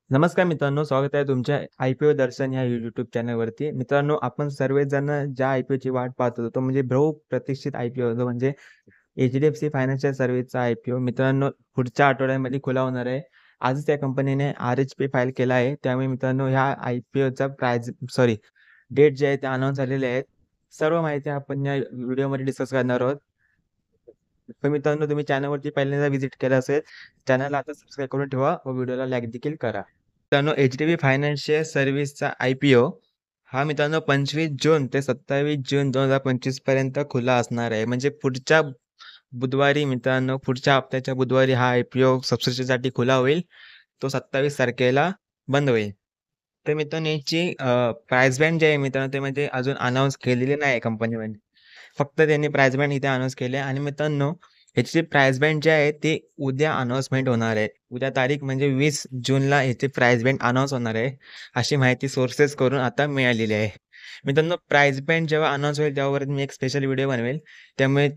नमस्कार मित्रांनो, स्वागत आहे तुमच्या IPO दर्शन या YouTube चॅनलवरती. मित्रांनो, आपण सर्वजण ज्या IPOची वाट पाहत होतो, तो म्हणजे बहुप्रतीक्षित IPO होतो म्हणजे HDFC फायनान्शियल सर्व्हिसचा IPO. मित्रांनो, पुढच्या आठवड्यामध्ये खुला होणार आहे. आजच त्या कंपनीने RHP फाईल केला आहे. त्यामुळे मित्रांनो, ह्या IPOचा डेट जे आहे ते अनाउन्स झालेले आहेत. सर्व माहिती आपण या व्हिडिओमध्ये डिस्कस करणार आहोत. तर मित्रांनो, तुम्ही चॅनलवरती पहिल्यांदा व्हिजिट केलं असेल, चॅनलला आता सबस्क्राईब करून ठेवा व व्हिडिओला लाईक देखील करा. मित्रांनो, HDB फायनान्शियल सर्व्हिसचा IPO हा मित्रांनो 25 जून ते 27 जून 2025 पर्यंत खुला असणार आहे. म्हणजे पुढच्या बुधवारी मित्रांनो, पुढच्या हप्त्याच्या बुधवारी हा IPO सबस्क्रिप्शनसाठी खुला होईल. तो 27 तारखेला बंद होईल. तर मित्रांनो, याची प्राईस बँड जे आहे मित्रांनो, ते म्हणजे अजून अनाउन्स केलेली नाही कंपनीने. फक्त त्यांनी प्राईस बँड इथे अनाउन्स केले आणि मित्रांनो, ह्याची प्राईस बँड जे आहे ते उद्या अनाउन्समेंट होणार आहे. उद्या तारीख म्हणजे 20 जूनला ह्याची प्राईस बँड अनाउन्स होणार आहे. अशी माहिती सोर्सेस करून आता मिळालेली आहे. मित्रांनो, प्राईस बँड जेव्हा अनाउन्स होईल त्यावरती मी एक स्पेशल व्हिडिओ बनवेल. त्यामुळे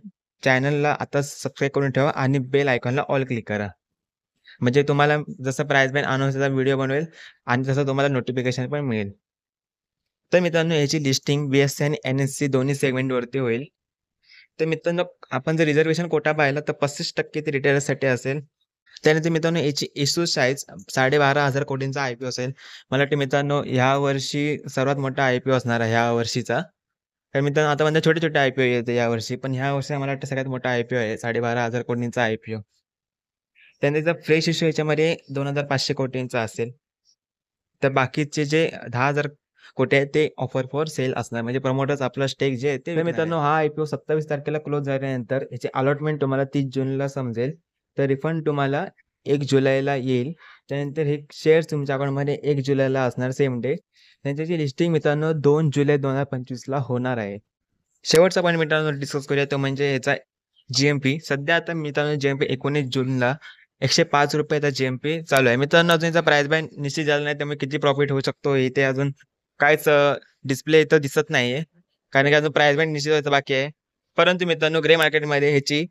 चॅनलला आता सबस्क्राईब करून ठेवा आणि बेल आयकॉनला ऑल क्लिक करा. म्हणजे तुम्हाला जसं प्राईस बँड अनाउन्सचा व्हिडिओ बनवेल आणि तसं तुम्हाला नोटिफिकेशन पण मिळेल. तर मित्रांनो, याची लिस्टिंग BSE आणि NSE दोन्ही सेगमेंटवरती होईल. तर मित्रांनो, आपण जर रिझर्व्हेशन कोटा पाहिला तर 35% ते रिटेलर्ससाठी असेल. त्यानंतर मित्रांनो, याची इश्यू साईज 12,500 कोटींचा IPO असेल. मला वाटतं मित्रांनो, ह्या वर्षी सर्वात मोठा IPO असणार आहे ह्या वर्षीचा. तर मित्रांनो, आता म्हणजे छोटे-छोटे IPO येते यावर्षी, पण ह्या वर्षी मला वाटतं सगळ्यात मोठा IPO आहे. 12,500 कोटींचा IPO. त्यानंतर फ्रेश इश्यू याच्यामध्ये 2,500 कोटींचा असेल. तर बाकीचे जे 10,000 कोटी आहेत ते ऑफर फॉर सेल असणार. म्हणजे प्रमोटर्स आपला स्टेक जे आहे ते तर मित्रांनो, हा IPO 27 तारखेला क्लोज झाल्यानंतर याची अलॉटमेंट तुम्हाला 30 जूनला समजेल. तर रिफंड तुम्हाला 1 जुलैला येईल. त्यानंतर हे शेअर्स तुमच्या अकाउंटमध्ये 1 जुलैला असणार सेम डे. त्यांच्याची लिस्टिंग मित्रांनो 2 जुलै 2025ला होणार आहे. शेवटचा पॉइंट मित्रांनो डिस्कस करूया तो म्हणजे याचा GMP. सध्या आता मित्रांनो GMP 19 जूनला ₹105 चा GMP चालू आहे. मित्रांनो, अजून याचा प्राईस बँड निश्चित झाला नाही, त्यामुळे किती प्रॉफिट होऊ शकतो इथे अजून काहीच डिस्प्ले इथं दिसत नाहीये. कारण की अजून प्राईस बँड निश्चित व्हायचं बाकी आहे. परंतु मित्रांनो, ग्रे मार्केटमध्ये ह्याची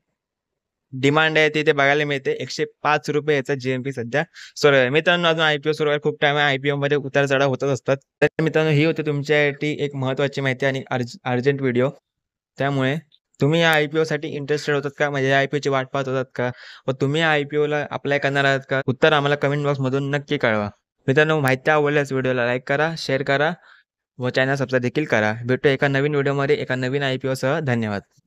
डिमांड आहे ती इथे बघायला मिळते. ₹105 याचा GMP सध्या सुरू आहे. मित्रांनो, अजून IPO सुरू आहे. खूप टाईम आहे. IPOमध्ये उतार-चढाव होतच असतात. तर मित्रांनो, ही होती तुमच्यासाठी एक महत्त्वाची माहिती आणि अर्जंट व्हिडिओ. त्यामुळे तुम्ही या IPOसाठी इंटरेस्टेड होतात का? म्हणजे या IPOची वाट पाहत होतात का? व तुम्ही या IPOला अप्लाय करणार आहात का? उत्तर आम्हाला कमेंट बॉक्समधून नक्की कळवा. मित्रांनो, माहिती आवडल्यास व्हिडिओला लाईक करा, शेअर करा व चॅनल सबस्क्राईब देखील करा. भेटूया एका नवीन व्हिडिओमध्ये एका नवीन IPOसह. धन्यवाद.